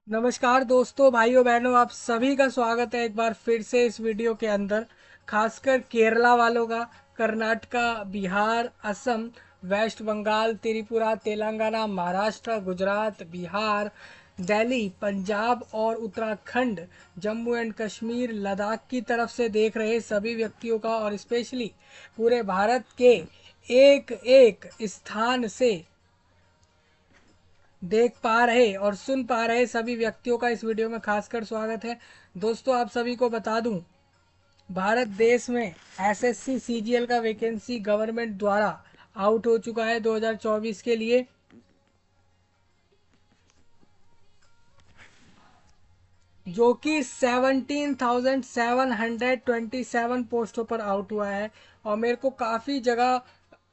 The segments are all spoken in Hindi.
नमस्कार दोस्तों, भाइयों बहनों, आप सभी का स्वागत है एक बार फिर से इस वीडियो के अंदर। खासकर केरला वालों का, कर्नाटका, बिहार, असम, वेस्ट बंगाल, त्रिपुरा, तेलंगाना, महाराष्ट्र, गुजरात, बिहार, दिल्ली, पंजाब और उत्तराखंड, जम्मू एंड कश्मीर, लद्दाख की तरफ से देख रहे सभी व्यक्तियों का और स्पेशली पूरे भारत के एक एक स्थान से देख पा रहे और सुन पा रहे सभी व्यक्तियों का इस वीडियो में खासकर स्वागत है। दोस्तों, आप सभी को बता दूं, भारत देश में एसएससी सीजीएल का वैकेंसी गवर्नमेंट द्वारा आउट हो चुका है 2024 के लिए, जो कि 17,727 पोस्टों पर आउट हुआ है। और मेरे को काफ़ी जगह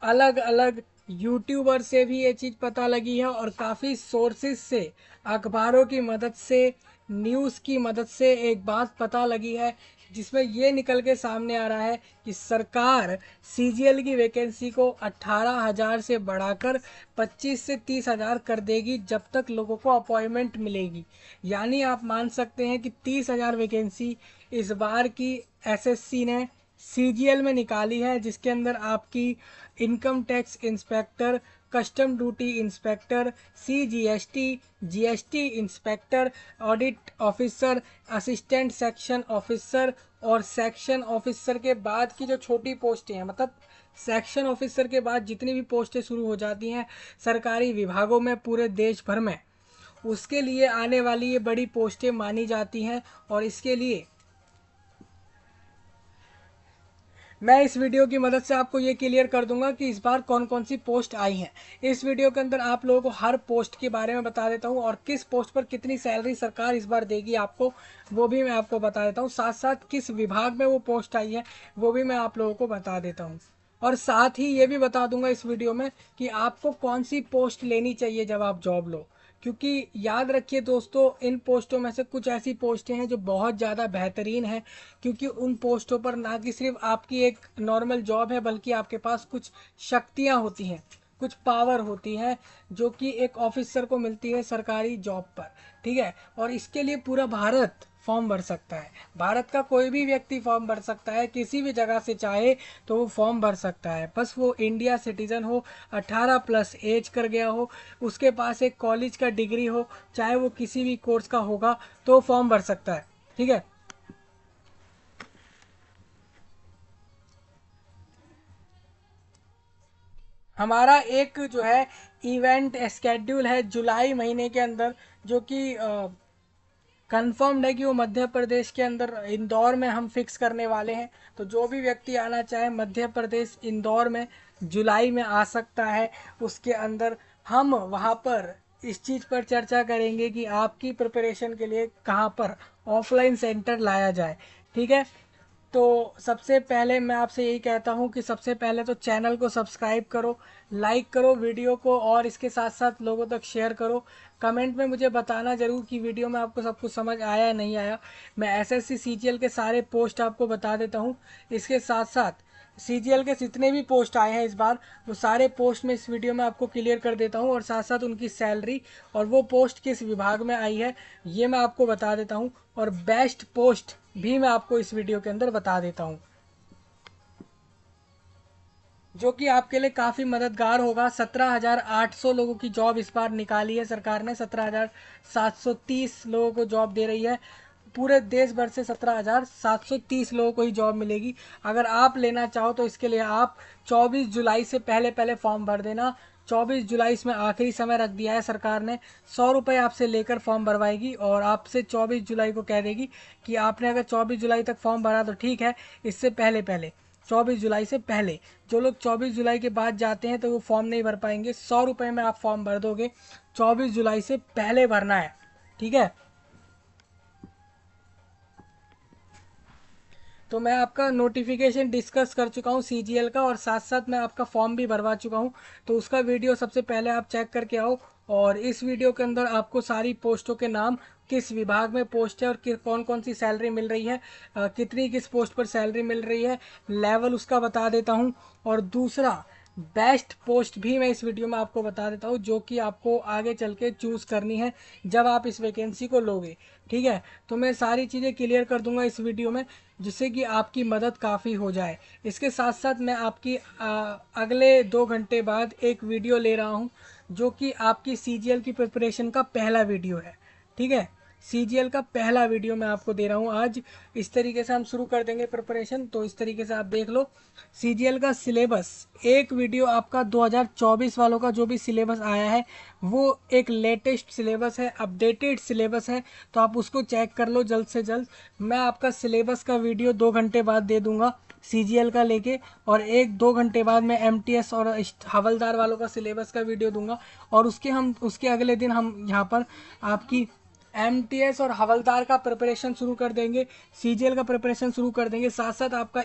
अलग अलग यूट्यूबर से भी ये चीज़ पता लगी है और काफ़ी सोर्सेज से, अखबारों की मदद से, न्यूज़ की मदद से एक बात पता लगी है, जिसमें ये निकल के सामने आ रहा है कि सरकार सीजीएल की वैकेंसी को 18,000 से बढ़ाकर 25 से 30,000 कर देगी जब तक लोगों को अपॉइंटमेंट मिलेगी। यानी आप मान सकते हैं कि 30,000 वैकेंसी इस बार की एसएससी ने सीजीएल में निकाली है, जिसके अंदर आपकी income tax inspector, custom duty inspector, CGST, GST inspector, audit officer, assistant section officer और सेक्शन ऑफिसर के बाद की जो छोटी पोस्टें हैं, मतलब सेक्शन ऑफिसर के बाद जितनी भी पोस्टें शुरू हो जाती हैं सरकारी विभागों में पूरे देश भर में, उसके लिए आने वाली ये बड़ी पोस्टें मानी जाती हैं। और इसके लिए मैं इस वीडियो की मदद से आपको ये क्लियर कर दूंगा कि इस बार कौन कौन सी पोस्ट आई हैं। इस वीडियो के अंदर आप लोगों को हर पोस्ट के बारे में बता देता हूँ और किस पोस्ट पर कितनी सैलरी सरकार इस बार देगी आपको, वो भी मैं आपको बता देता हूँ। साथ साथ किस विभाग में वो पोस्ट आई है वो भी मैं आप लोगों को बता देता हूँ। और साथ ही ये भी बता दूंगा इस वीडियो में कि आपको कौन सी पोस्ट लेनी चाहिए जब आप जॉब लो। क्योंकि याद रखिए दोस्तों, इन पोस्टों में से कुछ ऐसी पोस्टें हैं जो बहुत ज़्यादा बेहतरीन हैं, क्योंकि उन पोस्टों पर ना कि सिर्फ आपकी एक नॉर्मल जॉब है, बल्कि आपके पास कुछ शक्तियाँ होती हैं, कुछ पावर होती हैं, जो कि एक ऑफिसर को मिलती है सरकारी जॉब पर। ठीक है, और इसके लिए पूरा भारत फॉर्म भर सकता है। भारत का कोई भी व्यक्ति फॉर्म भर सकता है, किसी भी जगह से चाहे तो वो फॉर्म भर सकता है। बस वो इंडिया सिटीजन हो, 18+ एज कर गया हो, उसके पास एक कॉलेज का डिग्री हो, चाहे वो किसी भी कोर्स का होगा, तो फॉर्म भर सकता है। ठीक है। हमारा एक जो है इवेंट स्केड्यूल है जुलाई महीने के अंदर, जो कि कंफर्म्ड है कि वो मध्य प्रदेश के अंदर इंदौर में हम फिक्स करने वाले हैं। तो जो भी व्यक्ति आना चाहे मध्य प्रदेश इंदौर में जुलाई में आ सकता है। उसके अंदर हम वहाँ पर इस चीज़ पर चर्चा करेंगे कि आपकी प्रिपरेशन के लिए कहाँ पर ऑफलाइन सेंटर लाया जाए। ठीक है। तो सबसे पहले मैं आपसे यही कहता हूँ कि सबसे पहले तो चैनल को सब्सक्राइब करो, लाइक करो वीडियो को और इसके साथ साथ लोगों तक शेयर करो। कमेंट में मुझे बताना ज़रूर कि वीडियो में आपको सब कुछ समझ आया या नहीं आया। मैं एसएससी सीजीएल के सारे पोस्ट आपको बता देता हूँ। इसके साथ साथ सीजीएल के जितने भी पोस्ट आए हैं इस बार, वो सारे पोस्ट में इस वीडियो में आपको क्लियर कर देता हूँ और साथ साथ उनकी सैलरी और वो पोस्ट किस विभाग में आई है ये मैं आपको बता देता हूँ। और बेस्ट पोस्ट भी मैं आपको इस वीडियो के अंदर बता देता हूँ, जो कि आपके लिए काफ़ी मददगार होगा। 17,800 लोगों की जॉब इस बार निकाली है सरकार ने, 17,730 लोगों को जॉब दे रही है। पूरे देश भर से 17,730 लोगों को ही जॉब मिलेगी। अगर आप लेना चाहो तो इसके लिए आप 24 जुलाई से पहले पहले फॉर्म भर देना। 24 जुलाई इसमें आखिरी समय रख दिया है सरकार ने। 100 रुपये आपसे लेकर फॉर्म भरवाएगी और आपसे 24 जुलाई को कह देगी कि आपने अगर 24 जुलाई तक फॉर्म भरा तो ठीक है, इससे पहले पहले 24 जुलाई से पहले। जो लोग 24 जुलाई के बाद जाते हैं तो वो फॉर्म नहीं भर पाएंगे। 100 रुपये में आप फॉर्म भर दोगे, 24 जुलाई से पहले भरना है। ठीक है। तो मैं आपका नोटिफिकेशन डिस्कस कर चुका हूँ सीजीएल का, और साथ साथ मैं आपका फॉर्म भी भरवा चुका हूँ। तो उसका वीडियो सबसे पहले आप चेक करके आओ। और इस वीडियो के अंदर आपको सारी पोस्टों के नाम, किस विभाग में पोस्ट है और कौन कौन सी सैलरी मिल रही है, कितनी किस पोस्ट पर सैलरी मिल रही है, लेवल उसका बता देता हूँ। और दूसरा, बेस्ट पोस्ट भी मैं इस वीडियो में आपको बता देता हूँ, जो कि आपको आगे चल के चूज़ करनी है जब आप इस वैकेंसी को लोगे। ठीक है, तो मैं सारी चीज़ें क्लियर कर दूंगा इस वीडियो में, जिससे कि आपकी मदद काफ़ी हो जाए। इसके साथ साथ मैं आपकी अगले 2 घंटे बाद एक वीडियो ले रहा हूँ, जो कि आपकी सीजीएल की प्रिपरेशन का पहला वीडियो है। ठीक है, सीजीएल का पहला वीडियो मैं आपको दे रहा हूँ आज। इस तरीके से हम शुरू कर देंगे प्रिपरेशन। तो इस तरीके से आप देख लो सीजीएल का सिलेबस। एक वीडियो आपका 2024 वालों का जो भी सिलेबस आया है वो एक लेटेस्ट सिलेबस है, अपडेटेड सिलेबस है, तो आप उसको चेक कर लो जल्द से जल्द। मैं आपका सिलेबस का वीडियो 2 घंटे बाद दे दूंगा सीजीएल का लेके, और 1-2 घंटे बाद मैं एमटीएस और हवलदार वालों का सिलेबस का वीडियो दूंगा। और उसके अगले दिन हम यहाँ पर आपकी एमटीएस और हवलदार का प्रिपरेशन शुरू कर देंगे, सीजीएल का प्रिपरेशन शुरू कर देंगे। साथ साथ आपका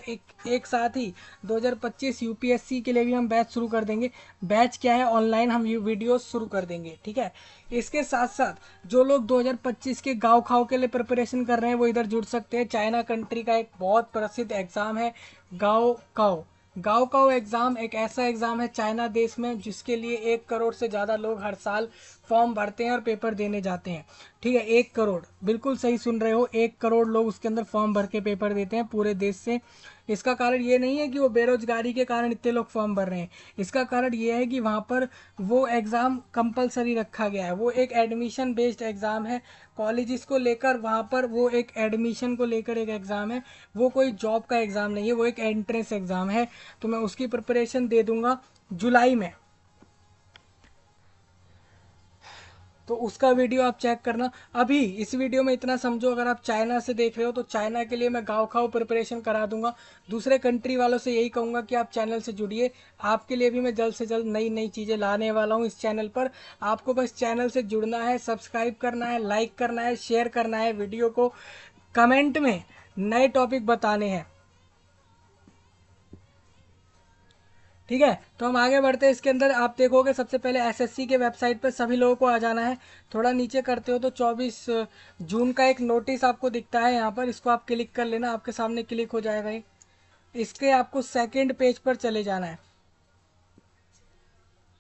एक साथ ही 2025 यूपीएससी के लिए भी हम बैच शुरू कर देंगे। बैच क्या है, ऑनलाइन हम वीडियोस शुरू कर देंगे। ठीक है, इसके साथ साथ जो लोग 2025 के गाँव खाव के लिए प्रिपरेशन कर रहे हैं वो इधर जुड़ सकते हैं। चाइना कंट्री का एक बहुत प्रसिद्ध एग्ज़ाम है गाँव काव। गाँव का वो एग्ज़ाम एक ऐसा एग्ज़ाम है चाइना देश में, जिसके लिए 1 करोड़ से ज़्यादा लोग हर साल फॉर्म भरते हैं और पेपर देने जाते हैं। ठीक है, 1 करोड़, बिल्कुल सही सुन रहे हो, 1 करोड़ लोग उसके अंदर फॉर्म भर के पेपर देते हैं पूरे देश से। इसका कारण ये नहीं है कि वो बेरोजगारी के कारण इतने लोग फॉर्म भर रहे हैं। इसका कारण ये है कि वहाँ पर वो एग्ज़ाम कंपलसरी रखा गया है। वो एक एडमिशन बेस्ड एग्ज़ाम है, कॉलेजेस को लेकर वहाँ पर वो एक एडमिशन को लेकर एक एग्ज़ाम है। वो कोई जॉब का एग्ज़ाम नहीं है, वो एक एंट्रेंस एग्ज़ाम है। तो मैं उसकी प्रिपरेशन दे दूंगा जुलाई में, तो उसका वीडियो आप चेक करना। अभी इस वीडियो में इतना समझो, अगर आप चाइना से देख रहे हो तो चाइना के लिए मैं गाँव खाव प्रिपरेशन करा दूंगा। दूसरे कंट्री वालों से यही कहूँगा कि आप चैनल से जुड़िए, आपके लिए भी मैं जल्द से जल्द नई नई चीज़ें लाने वाला हूँ इस चैनल पर। आपको बस चैनल से जुड़ना है, सब्सक्राइब करना है, लाइक करना है, शेयर करना है वीडियो को, कमेंट में नए टॉपिक बताने हैं। ठीक है, तो हम आगे बढ़ते हैं। इसके अंदर आप देखोगे सबसे पहले एसएससी के वेबसाइट पर सभी लोगों को आ जाना है। थोड़ा नीचे करते हो तो 24 जून का एक नोटिस आपको दिखता है यहाँ पर, इसको आप क्लिक कर लेना, आपके सामने क्लिक हो जाएगा ये। इसके आपको सेकंड पेज पर चले जाना है।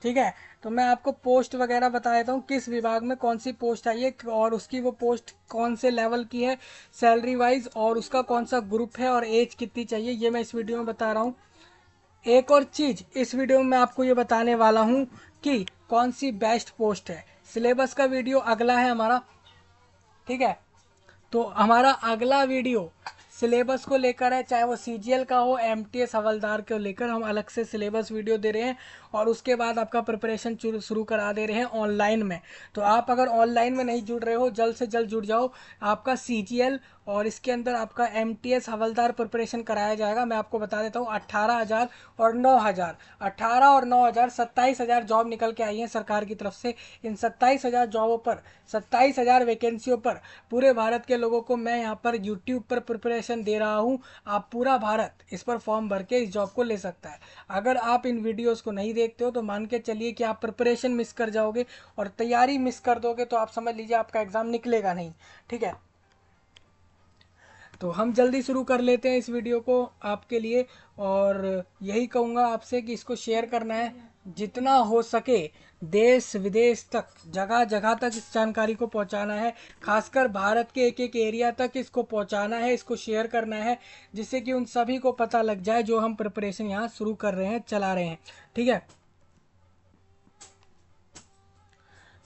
ठीक है, तो मैं आपको पोस्ट वगैरह बता देता हूँ किस विभाग में कौन सी पोस्ट आई है, और उसकी वो पोस्ट कौन से लेवल की है सैलरी वाइज, और उसका कौन सा ग्रुप है, और एज कितनी चाहिए, ये मैं इस वीडियो में बता रहा हूँ। एक और चीज इस वीडियो में मैं आपको ये बताने वाला हूँ कि कौन सी बेस्ट पोस्ट है। सिलेबस का वीडियो अगला है हमारा। ठीक है, तो हमारा अगला वीडियो सिलेबस को लेकर है, चाहे वो सीजीएल का हो, एमटीएस हवलदार को लेकर हम अलग से सिलेबस वीडियो दे रहे हैं। और उसके बाद आपका प्रिपरेशन शुरू करा दे रहे हैं ऑनलाइन में। तो आप अगर ऑनलाइन में नहीं जुड़ रहे हो, जल्द से जल्द जुड़ जाओ। आपका सीजीएल और इसके अंदर आपका एमटीएस हवलदार प्रिपरेशन कराया जाएगा। मैं आपको बता देता हूँ 18,000 और 9,000, 18 और 9,000, 27,000 जॉब निकल के आई हैं सरकार की तरफ से। इन 27,000 जॉबों पर, 27,000 वैकेंसियों पर पूरे भारत के लोगों को मैं यहाँ पर यूट्यूब पर प्रिपरेशन दे रहा हूँ। आप पूरा भारत इस पर फॉर्म भर के इस जॉब को ले सकता है। अगर आप इन वीडियोस को नहीं देखते हो तो मान के चलिए कि आप प्रिपरेशन मिस कर जाओगे, और तैयारी मिस कर दोगे तो आप समझ लीजिए आपका एग्ज़ाम निकलेगा नहीं। ठीक है, तो हम जल्दी शुरू कर लेते हैं इस वीडियो को आपके लिए। और यही कहूँगा आपसे कि इसको शेयर करना है जितना हो सके, देश विदेश तक, जगह जगह तक इस जानकारी को पहुंचाना है। खासकर भारत के एक एक एरिया तक इसको पहुंचाना है, इसको शेयर करना है, जिससे कि उन सभी को पता लग जाए जो हम प्रिपरेशन यहाँ शुरू कर रहे हैं, चला रहे हैं। ठीक है,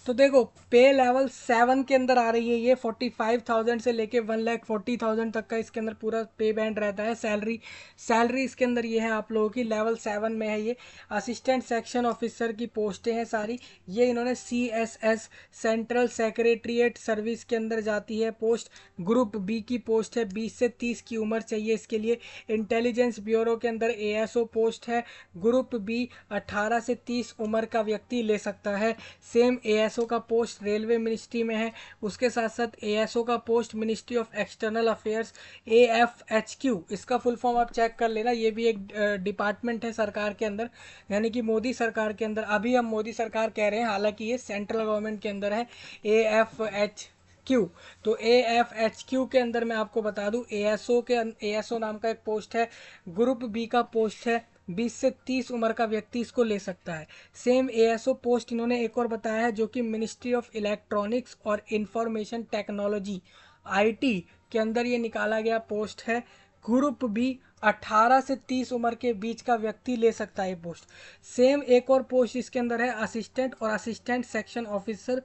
तो देखो पे लेवल 7 के अंदर आ रही है ये, 45,000 से लेके 1,40,000 तक का इसके अंदर पूरा पे बैंड रहता है। सैलरी सैलरी इसके अंदर ये है आप लोगों की, लेवल 7 में है ये। असिस्टेंट सेक्शन ऑफिसर की पोस्टें हैं सारी, ये इन्होंने सीएसएस सेंट्रल सेक्रेटरीट सर्विस के अंदर जाती है पोस्ट। ग्रुप बी की पोस्ट है, 20 से 30 की उम्र चाहिए इसके लिए। इंटेलिजेंस ब्यूरो के अंदर एएसओ पोस्ट है, ग्रुप बी 18 से 30 उम्र का व्यक्ति ले सकता है। सेम एएसओ का पोस्ट रेलवे मिनिस्ट्री में है। उसके साथ साथ एएसओ का post ministry of external affairs, AFHQ, इसका फुल फॉर्म आप चेक कर लेना। ये भी एक डिपार्टमेंट है सरकार के अंदर, यानी कि मोदी सरकार के अंदर। अभी हम मोदी सरकार कह रहे हैं, हालांकि ये सेंट्रल गवर्नमेंट के अंदर है, एएफएचक्यू। तो एएफएचक्यू के अंदर मैं आपको बता दूं, एएसओ नाम का एक पोस्ट है। ग्रुप बी का पोस्ट है 20 से 30 उम्र का व्यक्ति इसको ले सकता है। सेम एएसओ पोस्ट इन्होंने एक और बताया है, जो कि मिनिस्ट्री ऑफ इलेक्ट्रॉनिक्स और इंफॉर्मेशन टेक्नोलॉजी आईटी के अंदर ये निकाला गया पोस्ट है। ग्रुप बी 18 से 30 उम्र के बीच का व्यक्ति ले सकता है ये पोस्ट। सेम एक और पोस्ट इसके अंदर है असिस्टेंट और असिस्टेंट सेक्शन ऑफिसर,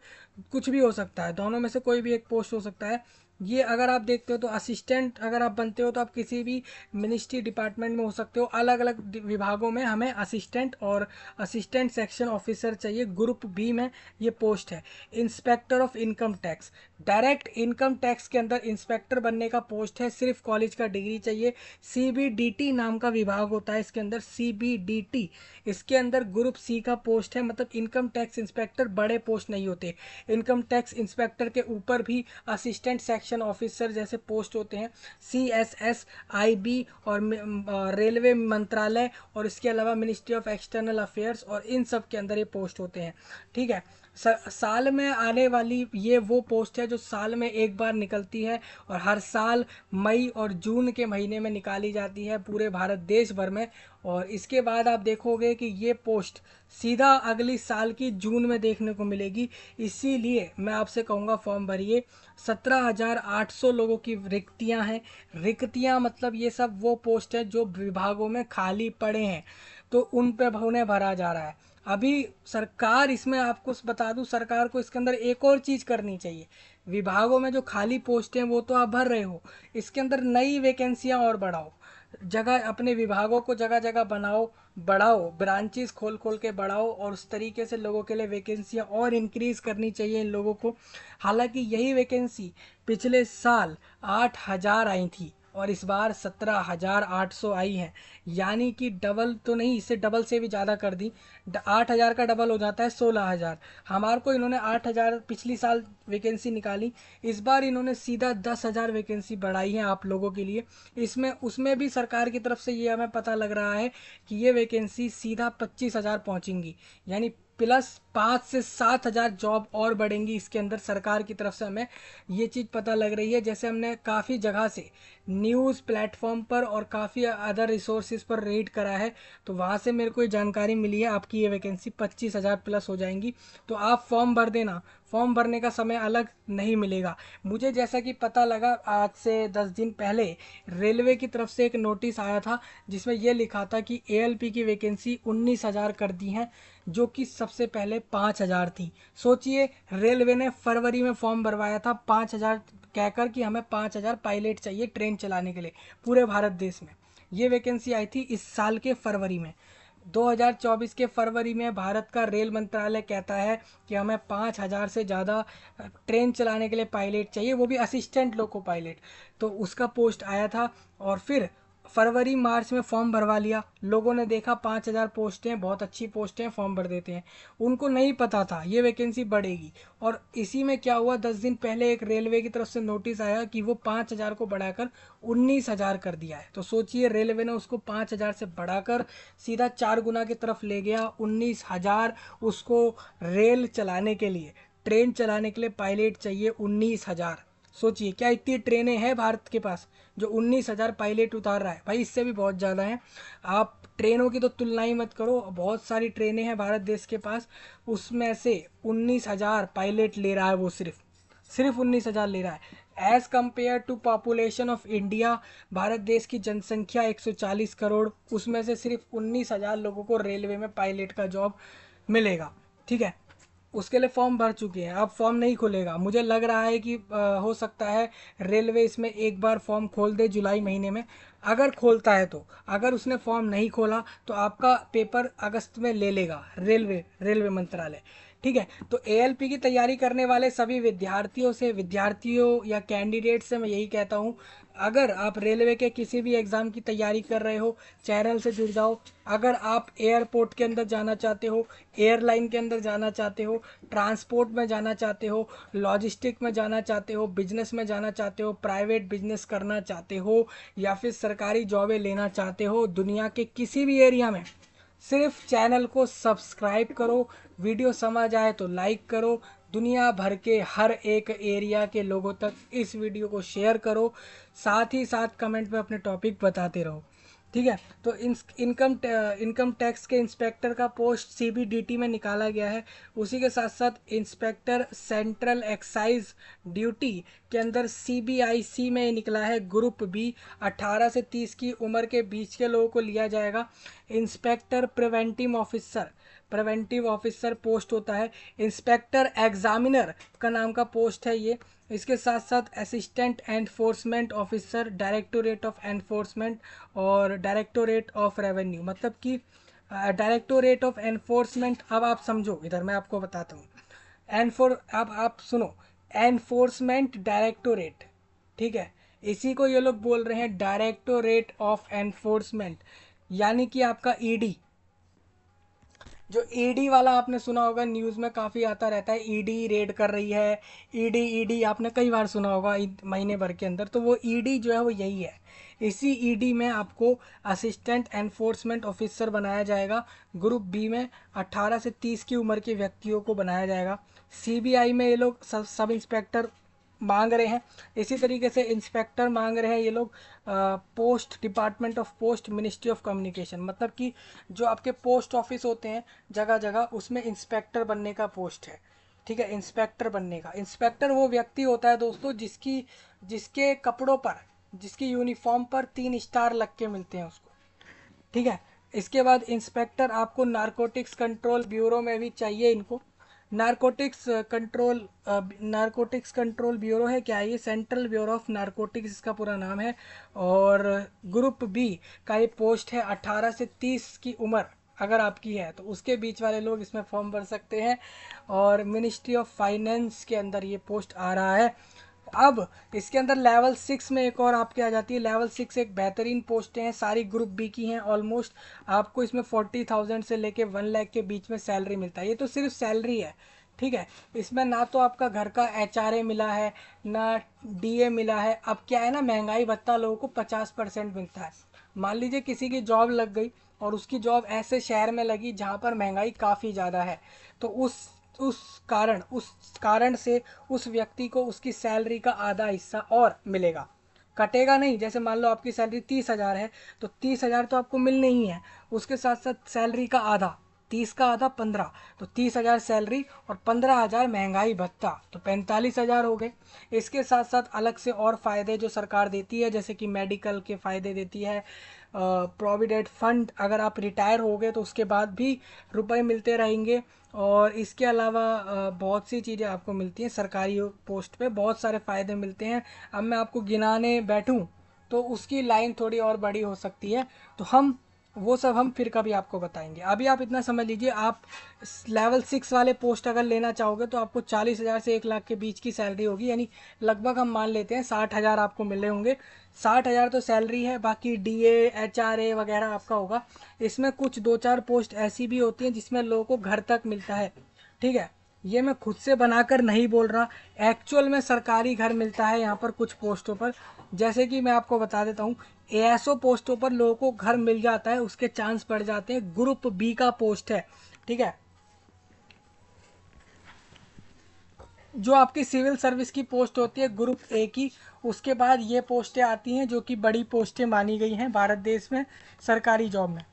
कुछ भी हो सकता है, दोनों में से कोई भी एक पोस्ट हो सकता है। ये अगर आप देखते हो तो असिस्टेंट अगर आप बनते हो तो आप किसी भी मिनिस्ट्री डिपार्टमेंट में हो सकते हो। अलग अलग विभागों में हमें असिस्टेंट और असिस्टेंट सेक्शन ऑफिसर चाहिए। ग्रुप बी में ये पोस्ट है। Inspector of income tax, direct income tax के अंदर इंस्पेक्टर बनने का पोस्ट है, सिर्फ कॉलेज का डिग्री चाहिए। सीबीडीटी नाम का विभाग होता है इसके अंदर, सीबीडीटी, इसके अंदर ग्रुप सी का पोस्ट है। मतलब इनकम टैक्स इंस्पेक्टर बड़े पोस्ट नहीं होते। इनकम टैक्स इंस्पेक्टर के ऊपर भी असिस्टेंट सेक्शन ऑफिसर जैसे पोस्ट होते हैं। सीएसएस, आईबी और रेलवे मंत्रालय और इसके अलावा मिनिस्ट्री ऑफ एक्सटर्नल अफेयर्स और इन सब के अंदर ये पोस्ट होते हैं। ठीक है, साल में आने वाली ये वो पोस्ट है जो साल में एक बार निकलती है और हर साल मई और जून के महीने में निकाली जाती है पूरे भारत देश भर में। और इसके बाद आप देखोगे कि ये पोस्ट सीधा अगली साल की जून में देखने को मिलेगी। इसीलिए मैं आपसे कहूँगा फॉर्म भरिए। 17,800 लोगों की रिक्तियां हैं। रिक्तियां मतलब ये सब वो पोस्ट है जो विभागों में खाली पड़े हैं, तो उन पे उन्हें भरा जा रहा है। अभी सरकार इसमें आपको बता दूं, सरकार को इसके अंदर एक और चीज़ करनी चाहिए। विभागों में जो खाली पोस्ट हैं वो तो आप भर रहे हो, इसके अंदर नई वैकेंसियां और बढ़ाओ। जगह अपने विभागों को जगह जगह बनाओ, बढ़ाओ, ब्रांचेस खोल खोल के बढ़ाओ और उस तरीके से लोगों के लिए वैकेंसियां और इंक्रीज करनी चाहिए इन लोगों को। हालांकि यही वैकेंसी पिछले साल 8,000 आई थी और इस बार 17,800 आई है, यानी कि डबल तो नहीं, इससे डबल से भी ज़्यादा कर दी। 8,000 का डबल हो जाता है 16,000। हमारे को इन्होंने 8,000 पिछली साल वैकेंसी निकाली, इस बार इन्होंने सीधा 10,000 वैकेंसी बढ़ाई है आप लोगों के लिए। इसमें उसमें भी सरकार की तरफ से ये हमें पता लग रहा है कि ये वैकेंसी सीधा 25,000 पहुँचेंगी, यानी प्लस 5 से 7 हज़ार जॉब और बढ़ेंगी इसके अंदर। सरकार की तरफ से हमें ये चीज़ पता लग रही है। जैसे हमने काफ़ी जगह से न्यूज़ प्लेटफॉर्म पर और काफ़ी अदर रिसोर्सेज पर रीड करा है, तो वहाँ से मेरे को ये जानकारी मिली है आपकी ये वैकेंसी 25,000 प्लस हो जाएंगी। तो आप फॉर्म भर देना, फॉर्म भरने का समय अलग नहीं मिलेगा। मुझे जैसा कि पता लगा आज से 10 दिन पहले रेलवे की तरफ से एक नोटिस आया था जिसमें यह लिखा था कि एएलपी की वैकेंसी 19,000 कर दी हैं, जो कि सबसे पहले 5,000 थी। सोचिए, रेलवे ने फरवरी में फॉर्म भरवाया था 5,000 कहकर कि हमें 5,000 पायलट चाहिए ट्रेन चलाने के लिए पूरे भारत देश में। ये वैकेंसी आई थी इस साल के फरवरी में। 2024 के फरवरी में भारत का रेल मंत्रालय कहता है कि हमें 5,000 से ज़्यादा ट्रेन चलाने के लिए पायलट चाहिए, वो भी असिस्टेंट लोको पायलट। तो उसका पोस्ट आया था और फिर फरवरी मार्च में फॉर्म भरवा लिया। लोगों ने देखा 5,000 पोस्टें बहुत अच्छी पोस्टें, फॉर्म भर देते हैं। उनको नहीं पता था ये वैकेंसी बढ़ेगी। और इसी में क्या हुआ, 10 दिन पहले एक रेलवे की तरफ से नोटिस आया कि वो 5,000 को बढ़ाकर 19,000 कर दिया है। तो सोचिए, रेलवे ने उसको 5,000 से बढ़ाकर सीधा 4 गुना की तरफ ले गया। 19,000 उसको रेल चलाने के लिए, ट्रेन चलाने के लिए पायलट चाहिए 19,000। सोचिए, क्या इतनी ट्रेनें हैं भारत के पास जो 19,000 पायलट उतार रहा है? भाई इससे भी बहुत ज़्यादा है। आप ट्रेनों की तो तुलना ही मत करो, बहुत सारी ट्रेनें हैं भारत देश के पास, उसमें से 19,000 पायलट ले रहा है वो, सिर्फ 19,000 ले रहा है। As compare to population of India, Bharat देश की जनसंख्या 140 करोड़, उसमें से सिर्फ 19,000 लोगों को रेलवे में पायलट का जॉब मिलेगा। ठीक है, उसके लिए फॉर्म भर चुके हैं, अब फॉर्म नहीं खुलेगा। मुझे लग रहा है कि हो सकता है रेलवे इसमें एक बार फॉर्म खोल दे जुलाई महीने में। अगर खोलता है तो, अगर उसने फॉर्म नहीं खोला तो आपका पेपर अगस्त में ले लेगा रेलवे मंत्रालय। ठीक है, तो एएलपी की तैयारी करने वाले सभी विद्यार्थियों या कैंडिडेट से मैं यही कहता हूँ, अगर आप रेलवे के किसी भी एग्ज़ाम की तैयारी कर रहे हो, चैनल से जुड़ जाओ। अगर आप एयरपोर्ट के अंदर जाना चाहते हो, एयरलाइन के अंदर जाना चाहते हो, ट्रांसपोर्ट में जाना चाहते हो, लॉजिस्टिक में जाना चाहते हो, बिजनेस में जाना चाहते हो, प्राइवेट बिजनेस करना चाहते हो, या फिर सरकारी जॉबें लेना चाहते हो, दुनिया के किसी भी एरिया में, सिर्फ चैनल को सब्सक्राइब करो, वीडियो समझ आए तो लाइक करो, दुनिया भर के हर एक एरिया के लोगों तक इस वीडियो को शेयर करो, साथ ही साथ कमेंट में अपने टॉपिक बताते रहो। ठीक है। तो इनकम टैक्स के इंस्पेक्टर का पोस्ट सीबीडीटी में निकाला गया है। उसी के साथ साथ इंस्पेक्टर सेंट्रल एक्साइज ड्यूटी के अंदर सीबीआईसी में निकला है ग्रुप बी। 18 से 30 की उम्र के बीच के लोगों को लिया जाएगा। इंस्पेक्टर प्रिवेंटिव ऑफिसर पोस्ट होता है। इंस्पेक्टर एग्जामिनर का नाम का पोस्ट है ये। इसके साथ साथ assistant enforcement officer, directorate of enforcement और डायरेक्टोरेट ऑफ रेवेन्यू, मतलब कि डायरेक्टोरेट ऑफ एनफोर्समेंट। अब आप समझो, इधर मैं आपको बताता हूँ। अब आप सुनो, एनफोर्समेंट डायरेक्टोरेट, ठीक है, इसी को ये लोग बोल रहे हैं डायरेक्टोरेट ऑफ एनफोर्समेंट, यानी कि आपका ईडी। जो ईडी वाला आपने सुना होगा, न्यूज़ में काफ़ी आता रहता है, ईडी रेड कर रही है, ईडी ईडी आपने कई बार सुना होगा महीने भर के अंदर। तो वो ईडी जो है वो यही है। इसी ईडी में आपको असिस्टेंट एनफोर्समेंट ऑफिसर बनाया जाएगा। ग्रुप बी में 18 से 30 की उम्र के व्यक्तियों को बनाया जाएगा। सीबीआई में ये लोग सब इंस्पेक्टर मांग रहे हैं। इसी तरीके से इंस्पेक्टर मांग रहे हैं ये लोग post, department of post, ministry of communication, मतलब कि जो आपके पोस्ट ऑफिस होते हैं जगह जगह, उसमें इंस्पेक्टर बनने का पोस्ट है। ठीक है, इंस्पेक्टर बनने का। इंस्पेक्टर वो व्यक्ति होता है दोस्तों जिसके कपड़ों पर, जिसकी यूनिफॉर्म पर 3 स्टार लग के मिलते हैं उसको। ठीक है। इसके बाद इंस्पेक्टर आपको नारकोटिक्स कंट्रोल ब्यूरो में भी चाहिए इनको। नारकोटिक्स कंट्रोल ब्यूरो है क्या, ये सेंट्रल ब्यूरो ऑफ नारकोटिक्स इसका पूरा नाम है। और ग्रुप बी का ये पोस्ट है। 18 से 30 की उम्र अगर आपकी है तो उसके बीच वाले लोग इसमें फॉर्म भर सकते हैं। और मिनिस्ट्री ऑफ फाइनेंस के अंदर ये पोस्ट आ रहा है। अब इसके अंदर लेवल 6 में एक और आपके आ जाती है। लेवल 6 एक बेहतरीन पोस्टें हैं, सारी ग्रुप बी की हैं ऑलमोस्ट। आपको इसमें 40,000 से लेके 1 लाख के बीच में सैलरी मिलता है। ये तो सिर्फ सैलरी है, ठीक है। इसमें ना तो आपका घर का एचआरए मिला है, ना डीए मिला है। अब क्या है ना, महंगाई भत्ता लोगों को 50% मिलता है। मान लीजिए किसी की जॉब लग गई और उसकी जॉब ऐसे शहर में लगी जहाँ पर महंगाई काफ़ी ज़्यादा है, तो उस कारण से उस व्यक्ति को उसकी सैलरी का आधा हिस्सा और मिलेगा। कटेगा नहीं। जैसे मान लो आपकी सैलरी 30,000 है, तो 30,000 तो आपको मिलने ही है। उसके साथ साथ सैलरी का आधा, 30 का आधा 15, तो 30,000 सैलरी और 15,000 महंगाई भत्ता, तो 45,000 हो गए। इसके साथ साथ अलग से और फ़ायदे जो सरकार देती है, जैसे कि मेडिकल के फ़ायदे देती है, प्रोविडेंट फंड, अगर आप रिटायर हो गए तो उसके बाद भी रुपए मिलते रहेंगे। और इसके अलावा बहुत सी चीज़ें आपको मिलती हैं सरकारी पोस्ट पे, बहुत सारे फ़ायदे मिलते हैं। अब मैं आपको गिनाने बैठूं तो उसकी लाइन थोड़ी और बड़ी हो सकती है, तो वो सब हम फिर कभी आपको बताएंगे। अभी आप इतना समझ लीजिए, आप लेवल 6 वाले पोस्ट अगर लेना चाहोगे तो आपको 40,000 से 1 लाख के बीच की सैलरी होगी, यानी लगभग हम मान लेते हैं 60,000 आपको मिले होंगे। 60,000 तो सैलरी है, बाकी डीए एचआरए वगैरह आपका होगा। इसमें कुछ 2-4 पोस्ट ऐसी भी होती हैं जिसमें लोगों को घर तक मिलता है। ठीक है, ये मैं खुद से बनाकर नहीं बोल रहा, एक्चुअल में सरकारी घर मिलता है यहाँ पर कुछ पोस्टों पर। जैसे कि मैं आपको बता देता हूँ, एएसओ पोस्टों पर लोगों को घर मिल जाता है, उसके चांस बढ़ जाते हैं। ग्रुप बी का पोस्ट है, ठीक है। जो आपकी सिविल सर्विस की पोस्ट होती है ग्रुप ए की, उसके बाद ये पोस्टें आती हैं जो कि बड़ी पोस्टें मानी गई हैं भारत देश में सरकारी जॉब में।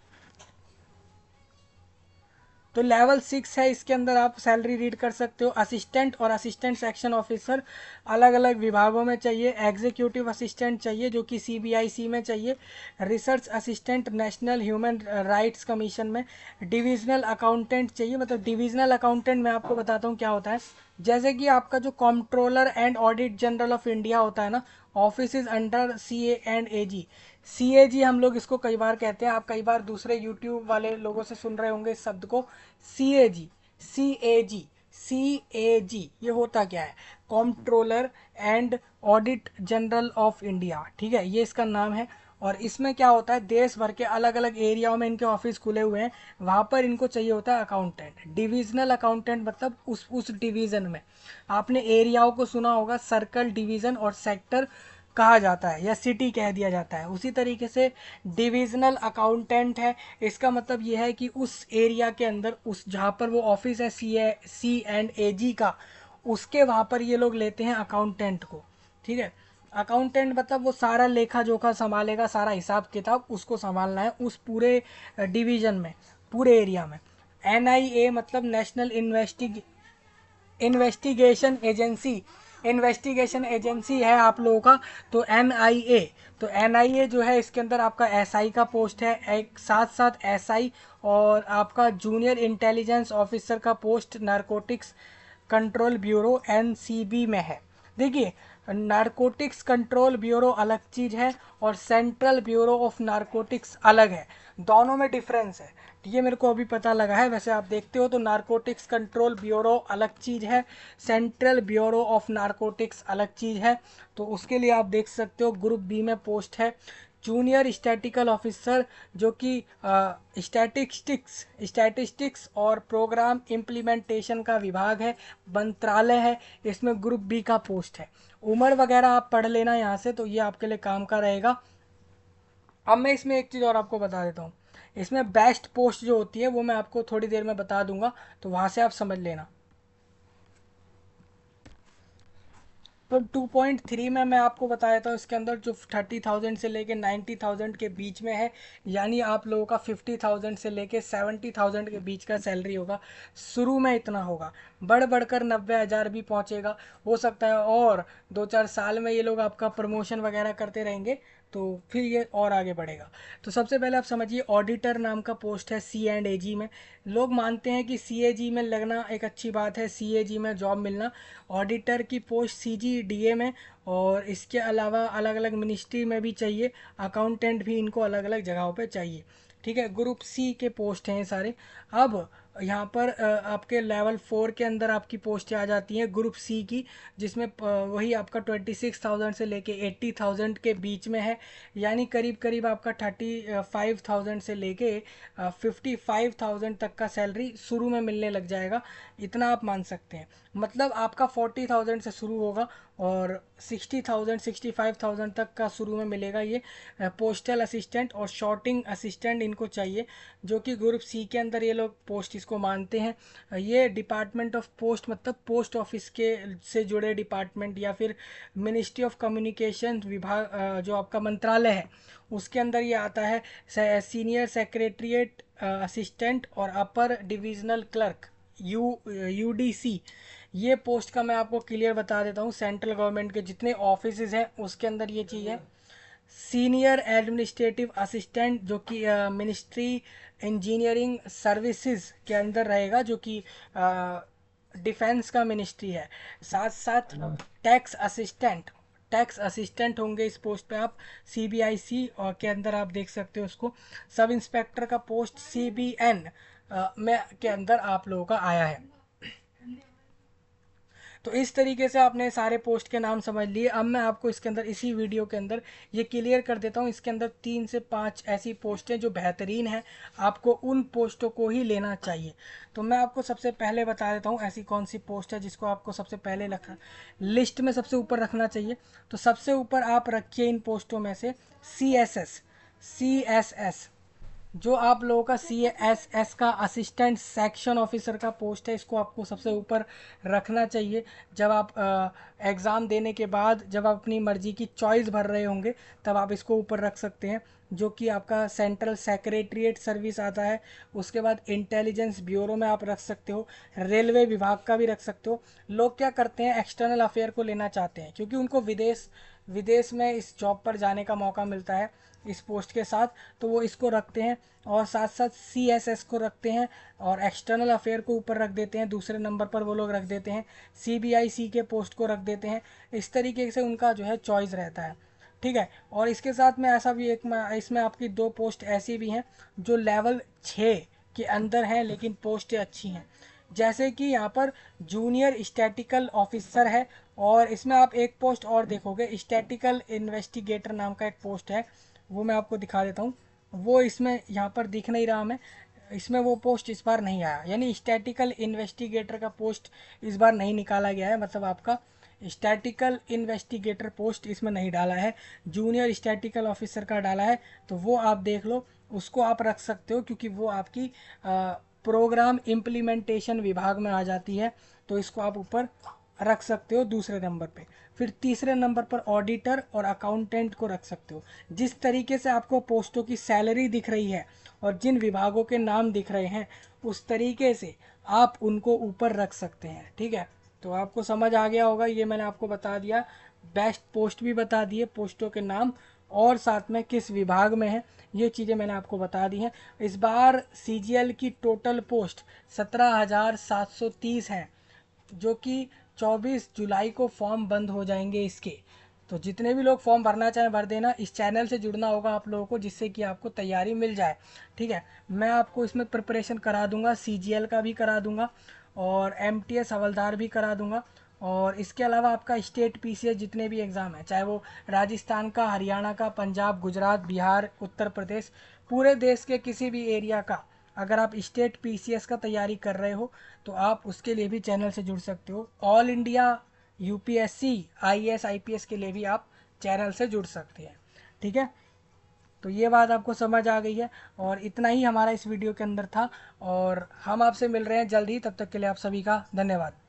तो लेवल 6 है, इसके अंदर आप सैलरी रीड कर सकते हो। असिस्टेंट और असिस्टेंट सेक्शन ऑफिसर अलग अलग विभागों में चाहिए। एग्जीक्यूटिव असिस्टेंट चाहिए जो कि सीबीआईसी में चाहिए। Research assistant national human rights commission में। डिविजनल अकाउंटेंट चाहिए, मतलब डिविजनल अकाउंटेंट मैं आपको बताता हूँ क्या होता है। जैसे कि आपका जो controller and audit general of India होता है ना, office is under CA&AG। CAG हम लोग इसको कई बार कहते हैं, आप कई बार दूसरे यूट्यूब वाले लोगों से सुन रहे होंगे इस शब्द को। CAG, CAG, CAG ये होता क्या है, controller and audit general of India, ठीक है, ये इसका नाम है। और इसमें क्या होता है, देश भर के अलग अलग एरियाओं में इनके ऑफिस खुले हुए हैं, वहाँ पर इनको चाहिए होता है अकाउंटेंट। डिविजनल अकाउंटेंट मतलब उस डिवीज़न में, आपने एरियाओं को सुना होगा, सर्कल, डिवीज़न और सेक्टर कहा जाता है, या सिटी कह दिया जाता है। उसी तरीके से डिविजनल अकाउंटेंट है, इसका मतलब ये है कि उस एरिया के अंदर, उस जहाँ पर वो ऑफिस है C&AG का, उसके वहाँ पर ये लोग लेते हैं अकाउंटेंट को। ठीक है, अकाउंटेंट मतलब वो सारा लेखा जोखा संभालेगा, सारा हिसाब किताब उसको संभालना है उस पूरे डिवीज़न में, पूरे एरिया में। NIA मतलब national investigation agency, investigation agency है आप लोगों का। तो NIA, तो NIA जो है इसके अंदर आपका SI का पोस्ट है, एक साथ साथ SI और आपका जूनियर इंटेलिजेंस ऑफिसर का post narcotics control bureau NCB में है। देखिए, नारकोटिक्स कंट्रोल ब्यूरो अलग चीज़ है और सेंट्रल ब्यूरो ऑफ नारकोटिक्स अलग है, दोनों में डिफरेंस है। ये मेरे को अभी पता लगा है। वैसे आप देखते हो तो नारकोटिक्स कंट्रोल ब्यूरो अलग चीज़ है, सेंट्रल ब्यूरो ऑफ नारकोटिक्स अलग चीज़ है। तो उसके लिए आप देख सकते हो ग्रुप बी में पोस्ट है जूनियर स्टैटिकल ऑफिसर, जो कि स्टैटिस्टिक्स और प्रोग्राम इम्प्लीमेंटेशन का विभाग है, मंत्रालय है, इसमें ग्रुप बी का पोस्ट है। उम्र वगैरह आप पढ़ लेना यहाँ से, तो ये आपके लिए काम का रहेगा। अब मैं इसमें एक चीज़ और आपको बता देता हूँ, इसमें बेस्ट पोस्ट जो होती है वो मैं आपको थोड़ी देर में बता दूंगा, तो वहाँ से आप समझ लेना। तो 2.3 में मैं आपको बता देता हूँ, इसके अंदर जो 30,000 से लेके 90,000 के बीच में है, यानी आप लोगों का 50,000 से लेके 70,000 के बीच का सैलरी होगा। शुरू में इतना होगा, बढ़ बढ़कर 90,000 भी पहुँचेगा, हो सकता है और 2-4 साल में ये लोग आपका प्रमोशन वगैरह करते रहेंगे तो फिर ये और आगे बढ़ेगा। तो सबसे पहले आप समझिए ऑडिटर नाम का पोस्ट है C&AG में। लोग मानते हैं कि CAG में लगना एक अच्छी बात है, CAG में जॉब मिलना। ऑडिटर की पोस्ट CGDA में, और इसके अलावा अलग अलग मिनिस्ट्री में भी चाहिए, अकाउंटेंट भी इनको अलग अलग जगहों पे चाहिए। ठीक है, ग्रुप C के पोस्ट हैं ये सारे। अब यहाँ पर आपके लेवल 4 के अंदर आपकी पोस्टें आ जाती हैं ग्रुप C की, जिसमें वही आपका 26,000 से लेके 80,000 के बीच में है, यानी करीब करीब आपका 35,000 से लेके 55,000 तक का सैलरी शुरू में मिलने लग जाएगा। इतना आप मान सकते हैं, मतलब आपका 40,000 से शुरू होगा और 60,000 65,000 तक का शुरू में मिलेगा। ये पोस्टल असिस्टेंट और शॉर्टिंग असिस्टेंट इनको चाहिए, जो कि ग्रुप C के अंदर ये लोग पोस्ट इसको मानते हैं। ये डिपार्टमेंट ऑफ पोस्ट मतलब पोस्ट ऑफिस के से जुड़े डिपार्टमेंट या फिर मिनिस्ट्री ऑफ कम्युनिकेशन विभाग, जो आपका मंत्रालय है उसके अंदर ये आता है। सीनियर सेक्रेटरीट असिस्टेंट और अपर डिविजनल क्लर्क UDC, ये पोस्ट का मैं आपको क्लियर बता देता हूँ। सेंट्रल गवर्नमेंट के जितने ऑफिस हैं उसके अंदर ये चीज़ है। सीनियर एडमिनिस्ट्रेटिव असिस्टेंट, जो कि मिनिस्ट्री इंजीनियरिंग सर्विसेज के अंदर रहेगा, जो कि डिफेंस का मिनिस्ट्री है। साथ साथ टैक्स असिस्टेंट होंगे इस पोस्ट पे आप। CBIC और के अंदर आप देख सकते हो उसको। सब इंस्पेक्टर का पोस्ट CBN में के अंदर आप लोगों का आया है। तो इस तरीके से आपने सारे पोस्ट के नाम समझ लिए। अब मैं आपको इसके अंदर इसी वीडियो के अंदर ये क्लियर कर देता हूँ, इसके अंदर 3 से 5 ऐसी पोस्टें जो बेहतरीन हैं, आपको उन पोस्टों को ही लेना चाहिए। तो मैं आपको सबसे पहले बता देता हूँ ऐसी कौन सी पोस्ट है जिसको आपको सबसे पहले लिस्ट में सबसे ऊपर रखना चाहिए। तो सबसे ऊपर आप रखिए इन पोस्टों में से CSS, जो आप लोगों का CSS का असिस्टेंट सेक्शन ऑफिसर का पोस्ट है, इसको आपको सबसे ऊपर रखना चाहिए। जब आप एग्ज़ाम देने के बाद जब आप अपनी मर्ज़ी की चॉइस भर रहे होंगे तब आप इसको ऊपर रख सकते हैं, जो कि आपका सेंट्रल सेक्रेटरीट सर्विस आता है। उसके बाद इंटेलिजेंस ब्यूरो में आप रख सकते हो, रेलवे विभाग का भी रख सकते हो। लोग क्या करते हैं, एक्सटर्नल अफेयर को लेना चाहते हैं क्योंकि उनको विदेश में इस जॉब पर जाने का मौका मिलता है इस पोस्ट के साथ, तो वो इसको रखते हैं और साथ साथ CSS को रखते हैं और एक्सटर्नल अफेयर को ऊपर रख देते हैं। दूसरे नंबर पर वो लोग रख देते हैं CBIC के पोस्ट को रख देते हैं। इस तरीके से उनका जो है चॉइस रहता है। ठीक है, और इसके साथ में ऐसा भी एक इसमें आपकी 2 पोस्ट ऐसी भी हैं जो लेवल 6 के अंदर हैं लेकिन पोस्टें अच्छी हैं, जैसे कि यहाँ पर जूनियर स्टैटिकल ऑफिसर है, और इसमें आप एक पोस्ट और देखोगे स्टैटिकल इन्वेस्टिगेटर नाम का एक पोस्ट है, वो मैं आपको दिखा देता हूँ। वो इसमें यहाँ पर दिख नहीं रहा हमें, इसमें वो पोस्ट इस बार नहीं आया, यानी स्टैटिकल इन्वेस्टिगेटर का पोस्ट इस बार नहीं निकाला गया है, मतलब आपका स्टैटिकल इन्वेस्टिगेटर पोस्ट इसमें नहीं डाला है, जूनियर स्टैटिकल ऑफिसर का डाला है। तो वो आप देख लो, उसको आप रख सकते हो क्योंकि वो आपकी प्रोग्राम इम्प्लीमेंटेशन विभाग में आ जाती है, तो इसको आप ऊपर रख सकते हो दूसरे नंबर पे। फिर तीसरे नंबर पर ऑडिटर और अकाउंटेंट को रख सकते हो। जिस तरीके से आपको पोस्टों की सैलरी दिख रही है और जिन विभागों के नाम दिख रहे हैं उस तरीके से आप उनको ऊपर रख सकते हैं। ठीक है, तो आपको समझ आ गया होगा, ये मैंने आपको बता दिया। बेस्ट पोस्ट भी बता दिए, पोस्टों के नाम और साथ में किस विभाग में है, ये चीज़ें मैंने आपको बता दी हैं। इस बार सीजीएल की टोटल पोस्ट 17,730 है, जो कि 24 जुलाई को फॉर्म बंद हो जाएंगे इसके। तो जितने भी लोग फॉर्म भरना चाहें भर देना। इस चैनल से जुड़ना होगा आप लोगों को, जिससे कि आपको तैयारी मिल जाए। ठीक है, मैं आपको इसमें प्रिपरेशन करा दूंगा, सीजीएल का भी करा दूंगा और एमटीएस हवलदार भी करा दूंगा। और इसके अलावा आपका स्टेट पीसीएस जितने भी एग्ज़ाम है, चाहे वो राजस्थान का, हरियाणा का, पंजाब, गुजरात, बिहार, उत्तर प्रदेश, पूरे देश के किसी भी एरिया का, अगर आप स्टेट पीसीएस का तैयारी कर रहे हो तो आप उसके लिए भी चैनल से जुड़ सकते हो। All India UPSC, IAS, IPS के लिए भी आप चैनल से जुड़ सकते हैं। ठीक है, तो ये बात आपको समझ आ गई है और इतना ही हमारा इस वीडियो के अंदर था और हम आपसे मिल रहे हैं जल्द ही। तब तक के लिए आप सभी का धन्यवाद।